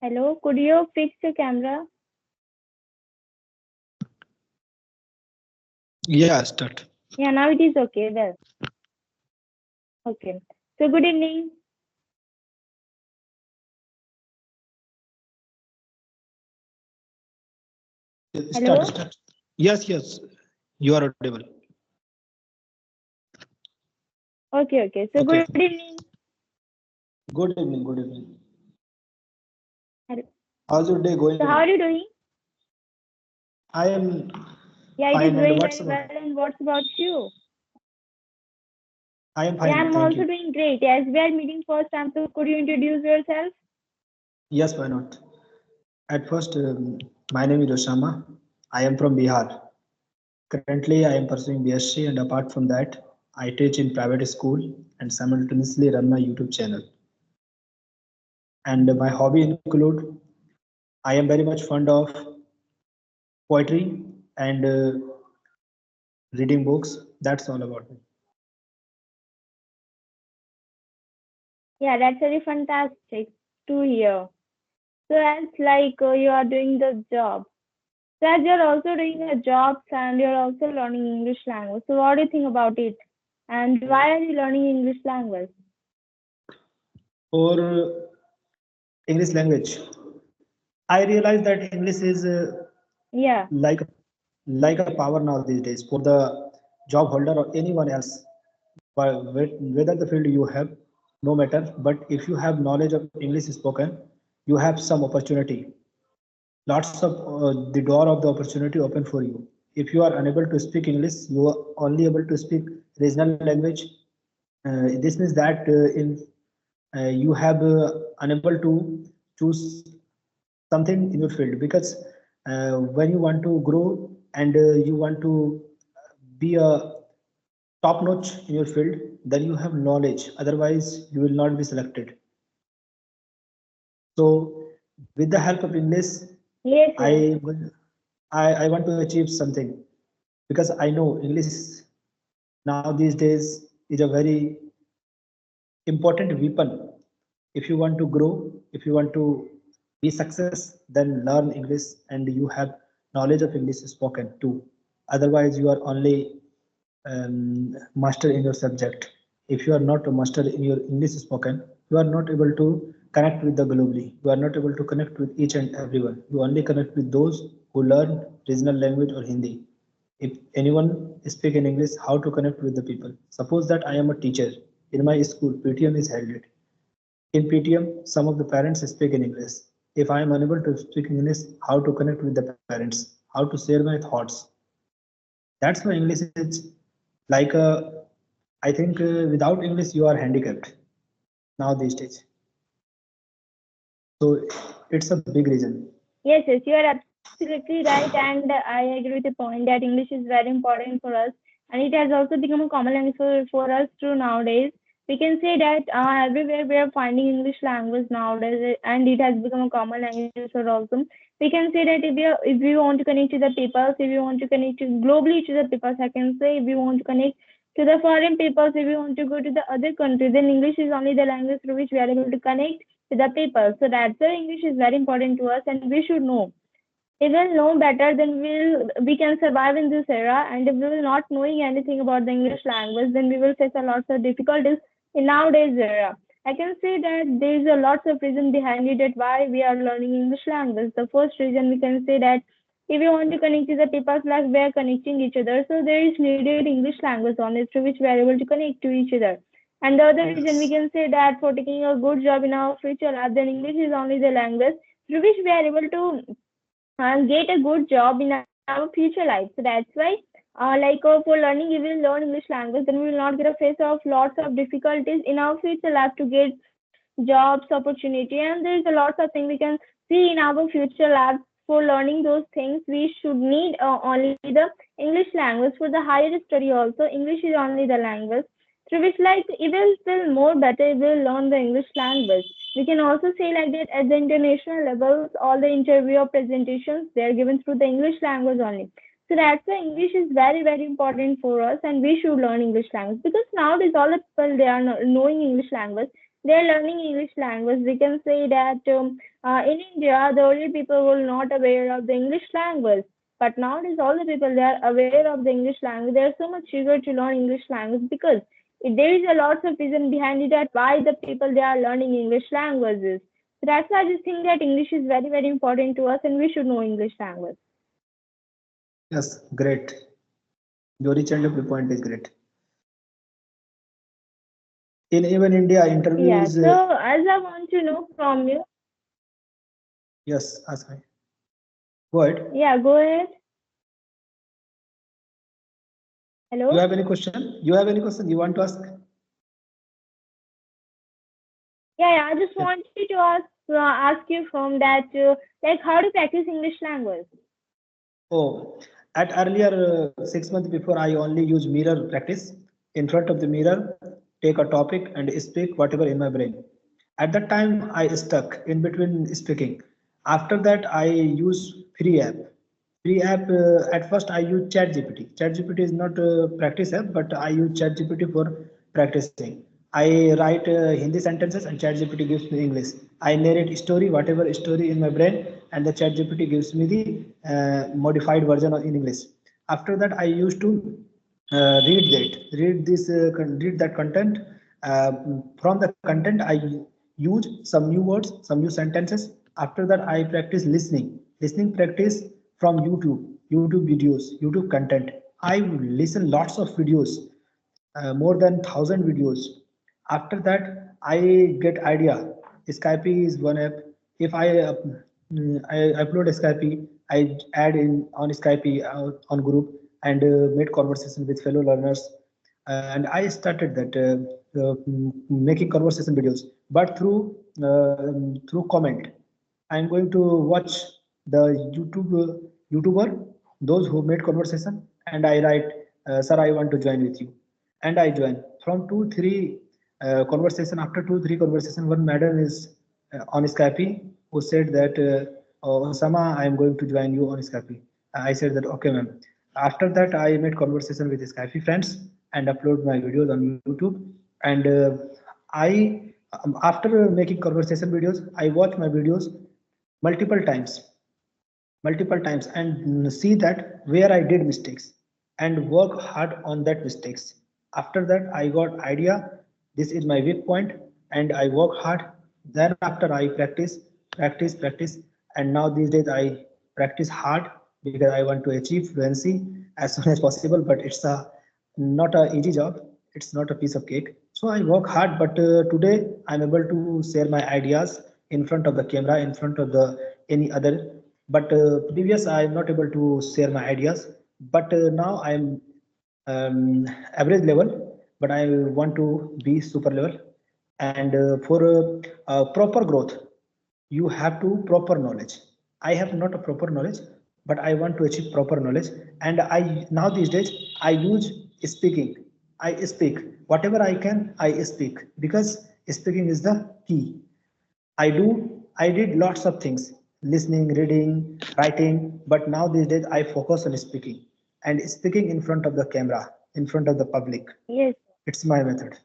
Hello, could you fix your camera? Yeah, start. Yeah, now it is okay. Well, okay. So good evening. Start, Hello. start. Yes, yes, you are audible. Okay, okay. So Okay. good evening. Good evening, good evening. Hello. How's your day going So how are on? you doing? I am Yeah, it is fine, and going what's very about? well. And what's about you? I am Yeah, fine, I'm thank also you. doing great. As we are meeting first time, so could you introduce yourself? Yes, why not? At first, my name is Osama. I am from Bihar. Currently, I am pursuing BSc, and apart from that, I teach in private school and simultaneously run my YouTube channel. And my hobby include I am very much fond of poetry and reading books. That's all about me. Yeah, that's very fantastic to hear. So as like you are doing the job. So as you're also doing the jobs and you're also learning English language. So what do you think about it? And why are you learning English language? For English language, I realize that English is Yeah. like like a power now these days for the job holder or anyone else. But whether the field you have, no matter. But if you have knowledge of English spoken, you have some opportunity. Lots of the door of the opportunity open for you. If you are unable to speak English, you are only able to speak regional language. This means that in you have unable to choose something in your field because when you want to grow and you want to be a top notch in your field, then you have knowledge, otherwise you will not be selected. So with the help of English, Yes, yes. I will I want to achieve something because I know English now these days is a very important weapon. If you want to grow, if you want to be success, then learn English and you have knowledge of English spoken too. Otherwise you are only master in your subject. If you are not a master in your English spoken, you are not able to connect with the globally. You are not able to connect with each and everyone. You only connect with those who learn regional language or Hindi. If anyone speak in English, how to connect with the people? Suppose that I am a teacher in my school, PTM is held. In PTM, some of the parents speak in English. If I am unable to speak English, how to connect with the parents? How to share my thoughts? That's why English is like a, I think without English you are handicapped now these days. So it's a big reason. Yes, yes, you are absolutely right, and I agree with the point that English is very important for us, and it has also become a common language for us too nowadays. We can say that everywhere we are finding English language nowadays, and it has become a common language for also. We can say that if we want to connect to the peoples, if we want to connect to globally to the peoples, I can say if we want to connect to the foreign peoples, if we want to go to the other countries, then English is only the language through which we are able to connect to the people. So that's why English is very important to us, and we should know. If we'll know better, then we can survive in this era. And if we will not knowing anything about the English language, then we will face a lot of difficulties in nowadays era. I can say that there is a lots of reason behind it that why we are learning English language. The first reason we can say that if you want to connect to the people, like we are connecting each other, so there is needed English language on it through which we are able to connect to each other. And the other reason we Yes. can say that for taking a good job in our future life, then English is only the language through which we are able to get a good job in our future life. So that's why, for learning, we will learn English language, then we will not get a face of lots of difficulties in our future life to get jobs, opportunity, and there is a lots of things we can see in our future life. For learning those things, we should need only the English language. For the higher study also, English is only the language through which like it will feel more better if we learn the English language. We can also say like that at the international levels, all the interview or presentations they are given through the English language only. So that's why English is very, very important for us, and we should learn English language because nowadays all the people they are knowing English language. they are learning English language. We can say that in India, the earlier people were not aware of the English language. But nowadays, all the people they are aware of the English language. They are so much eager to learn English language because there is a lot of reason behind it that why the people they are learning English languages. So that's why I just think that English is very, very important to us and we should know English language. Yes, great. Your each and every point is great. In even India, Yeah, interviews. so as I want to know from you, Yes, ask me. Go ahead. yeah, go ahead. You Hello? have any question? You have any question you want to ask? Yeah, I just Yeah. wanted to ask you from that, like, how to practice English language? Oh, at earlier 6 months before, I only use mirror practice. In front of the mirror, take a topic and speak whatever in my brain. At that time, I stuck in between speaking. After that, I use free app. Free app. At first, I use ChatGPT. ChatGPT is not a practice app, but I use ChatGPT for practicing. I write Hindi sentences and ChatGPT gives me English. I narrate story, whatever story in my brain, and the ChatGPT gives me the modified version in English. After that, I used to read that content. uh, from the content I use some new words, some new sentences. After that, I practice listening practice from youtube videos, youtube content. I listen lots of videos, more than 1,000 videos. After that, I get idea. Skype is one app. If I upload Skype, I add in on Skype on group and made conversation with fellow learners. And I started that making conversation videos, but through comment. I'm going to watch the YouTuber, those who made conversation, and I write, "Sir, I want to join with you," and I join. From two three conversation, after two three conversation, one madam is on Skype who said that, "Oh, Osama, I am going to join you on Skype." I said that, okay, ma'am. After that, I made conversation with Skype friends and upload my videos on YouTube. And I after making conversation videos, I watch my videos multiple times multiple times and see that where I did mistakes and work hard on that mistakes. After that, I got idea. This is my weak point, and I work hard. Then after I practice, and now these days I practice hard because I want to achieve fluency as soon as possible. But it's a not a easy job. It's not a piece of cake. So I work hard, but today I'm able to share my ideas in front of the camera, in front of the any other. But previous I am not able to share my ideas. But now I'm average level, but I want to be super level. And for proper growth, you have to proper knowledge. I have not a proper knowledge, but I want to achieve proper knowledge. And I now these days I use speaking. I speak whatever I can. I speak because speaking is the key. I did lots of things, listening, reading, writing, but now these days I focus on speaking and speaking in front of the camera, in front of the public. Yes. It's my method.